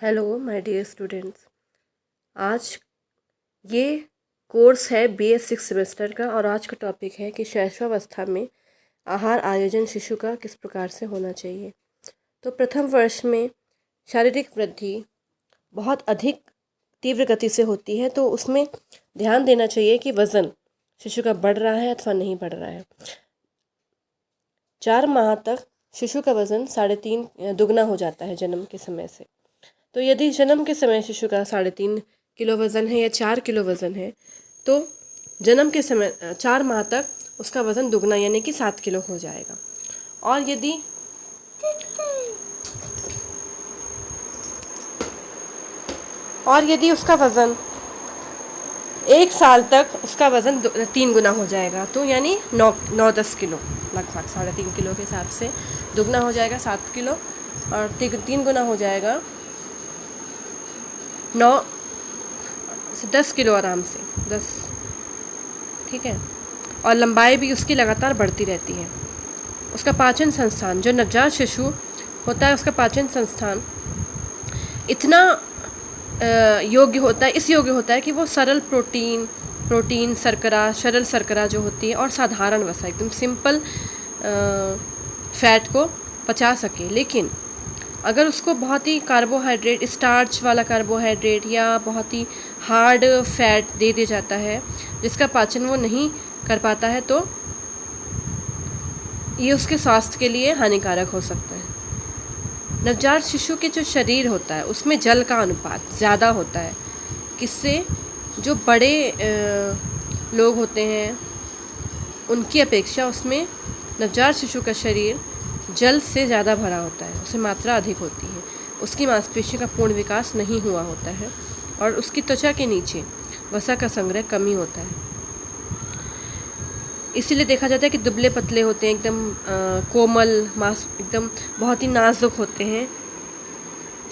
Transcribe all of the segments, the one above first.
Hello my dear students. आज ये course है BA 6 सेमेस्टर का और आज का टॉपिक है कि शैशवावस्था में आहार आयोजन शिशु का किस प्रकार से होना चाहिए। तो प्रथम वर्ष में शारीरिक वृद्धि बहुत अधिक तीव्र गति से होती है, तो उसमें ध्यान देना चाहिए कि वज़न शिशु का बढ़ रहा है अथवा नहीं बढ़ रहा है। 4 माह तक शिशु का वज़न 3.5 दुगना हो जाता है जन्म के समय से। तो यदि जन्म के समय शिशु का 3.5 किलो वज़न है या 4 किलो वज़न है, तो जन्म के समय 4 माह तक उसका वज़न दुगना यानी कि 7 किलो हो जाएगा। और यदि उसका वज़न 1 साल तक उसका वज़न 3 गुना हो जाएगा, तो यानी 9-10 किलो, लगभग 3.5 किलो के हिसाब से दुगना हो जाएगा 7 किलो और 3 गुना हो जाएगा 9 से 10 किलो आराम से 10, ठीक है। और लंबाई भी उसकी लगातार बढ़ती रहती है। उसका पाचन संस्थान, जो नवजात शिशु होता है, उसका पाचन संस्थान इतना योग्य होता है, इस योग्य होता है कि वो सरल प्रोटीन शर्करा, सरल शर्करा जो होती है और साधारण वसा, एकदम सिंपल फैट को पचा सके। लेकिन अगर उसको बहुत ही कार्बोहाइड्रेट, स्टार्च वाला कार्बोहाइड्रेट या बहुत ही हार्ड फैट दे दिया जाता है जिसका पाचन वो नहीं कर पाता है, तो ये उसके स्वास्थ्य के लिए हानिकारक हो सकता है। नवजात शिशु के जो शरीर होता है उसमें जल का अनुपात ज़्यादा होता है, किससे जो बड़े लोग होते हैं उनकी अपेक्षा उसमें नवजात शिशु का शरीर जल से ज़्यादा भरा होता है, उसमें मात्रा अधिक होती है। उसकी मांसपेशियों का पूर्ण विकास नहीं हुआ होता है और उसकी त्वचा के नीचे वसा का संग्रह कम ही होता है। इसीलिए देखा जाता है कि दुबले पतले होते हैं, एकदम कोमल मांस, एकदम बहुत ही नाजुक होते हैं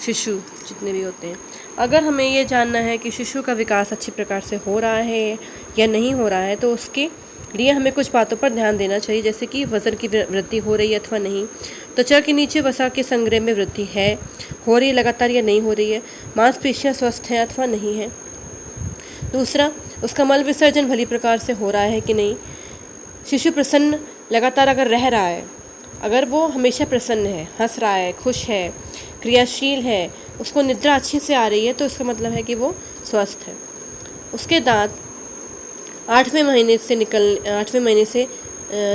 शिशु जितने भी होते हैं। अगर हमें ये जानना है कि शिशु का विकास अच्छी प्रकार से हो रहा है या नहीं हो रहा है, तो उसके लिए हमें कुछ बातों पर ध्यान देना चाहिए, जैसे कि वज़न की वृद्धि हो रही है अथवा नहीं, त्वचा के नीचे वसा के संग्रह में वृद्धि हो रही है लगातार या नहीं हो रही है, मांसपेशियाँ स्वस्थ हैं अथवा नहीं है। दूसरा, उसका मल विसर्जन भली प्रकार से हो रहा है कि नहीं। शिशु प्रसन्न लगातार अगर रह रहा है, अगर वो हमेशा प्रसन्न है, हंस रहा है, खुश है, क्रियाशील है, उसको निद्रा अच्छी से आ रही है, तो इसका मतलब है कि वो स्वस्थ है। उसके दांत 8वें महीने से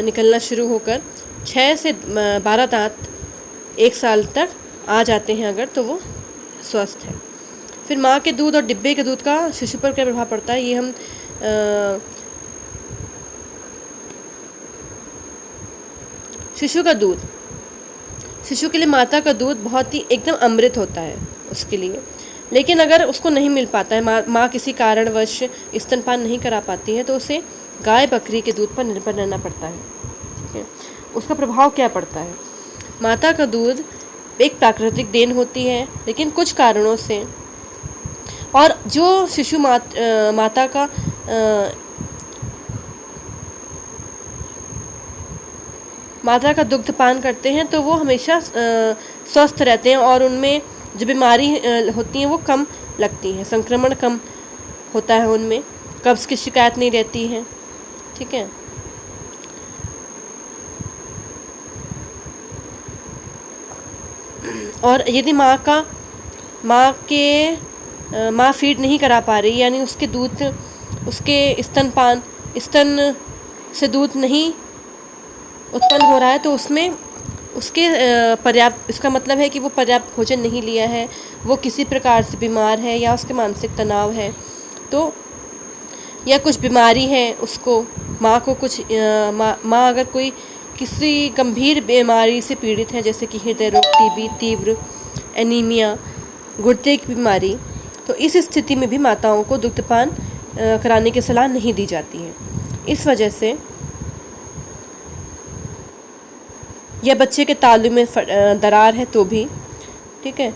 निकलना शुरू होकर 6 से 12 दांत 1 साल तक आ जाते हैं अगर, तो वो स्वस्थ है। फिर माँ के दूध और डिब्बे के दूध का शिशु पर क्या प्रभाव पड़ता है, ये हम शिशु का दूध, शिशु के लिए माता का दूध बहुत ही एकदम अमृत होता है उसके लिए। लेकिन अगर उसको नहीं मिल पाता है, माँ किसी कारणवश स्तनपान नहीं करा पाती है, तो उसे गाय बकरी के दूध पर निर्भर रहना पड़ता है, ठीक है। उसका प्रभाव क्या पड़ता है, माता का दूध एक प्राकृतिक देन होती है, लेकिन कुछ कारणों से, और जो शिशु माता का माता का दुग्ध पान करते हैं, तो वो हमेशा स्वस्थ रहते हैं और उनमें जो बीमारी होती हैं वो कम लगती हैं, संक्रमण कम होता है उनमें, कब्ज़ की शिकायत नहीं रहती है, ठीक है। और यदि माँ फीड नहीं करा पा रही, यानी उसके दूध, उसके स्तन से दूध नहीं उत्पन्न हो रहा है, तो उसमें उसके पर्याप्त, इसका मतलब है कि वो पर्याप्त भोजन नहीं लिया है, वो किसी प्रकार से बीमार है या उसके मानसिक तनाव है, तो या कुछ बीमारी है उसको, माँ को कुछ माँ अगर कोई किसी गंभीर बीमारी से पीड़ित है, जैसे कि हृदय रोग, टीबी, तीव्र एनीमिया, गुर्दे की बीमारी, तो इस स्थिति में भी माताओं को दुग्धपान कराने की सलाह नहीं दी जाती है। इस वजह से या बच्चे के तालू में दरार है तो भी, ठीक है,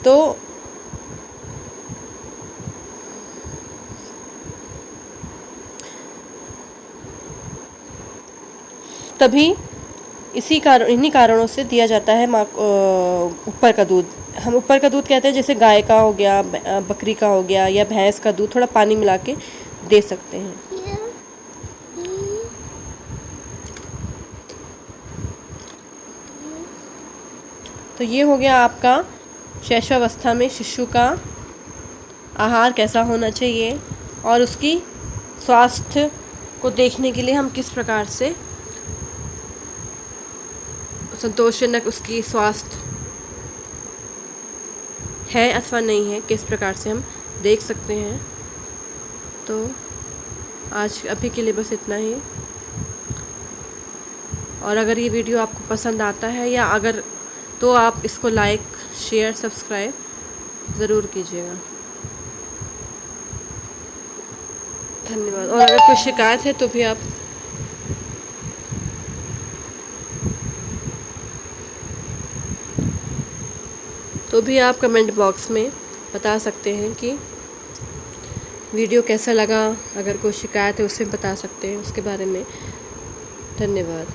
तो तभी इन्हीं कारणों से दिया जाता है माँ ऊपर का दूध। हम ऊपर का दूध कहते हैं, जैसे गाय का हो गया, बकरी का हो गया, या भैंस का दूध थोड़ा पानी मिला के दे सकते हैं। तो ये हो गया आपका शैशवावस्था में शिशु का आहार कैसा होना चाहिए, और उसकी स्वास्थ्य को देखने के लिए हम किस प्रकार से संतोषजनक उसकी स्वास्थ्य है अथवा नहीं है, किस प्रकार से हम देख सकते हैं। तो आज अभी के लिए बस इतना ही। और अगर ये वीडियो आपको पसंद आता है या अगर तो आप इसको लाइक, शेयर, सब्सक्राइब ज़रूर कीजिएगा। धन्यवाद। और अगर कोई शिकायत है तो भी आप कमेंट बॉक्स में बता सकते हैं कि वीडियो कैसा लगा। अगर कोई शिकायत है उससे बता सकते हैं उसके बारे में। धन्यवाद।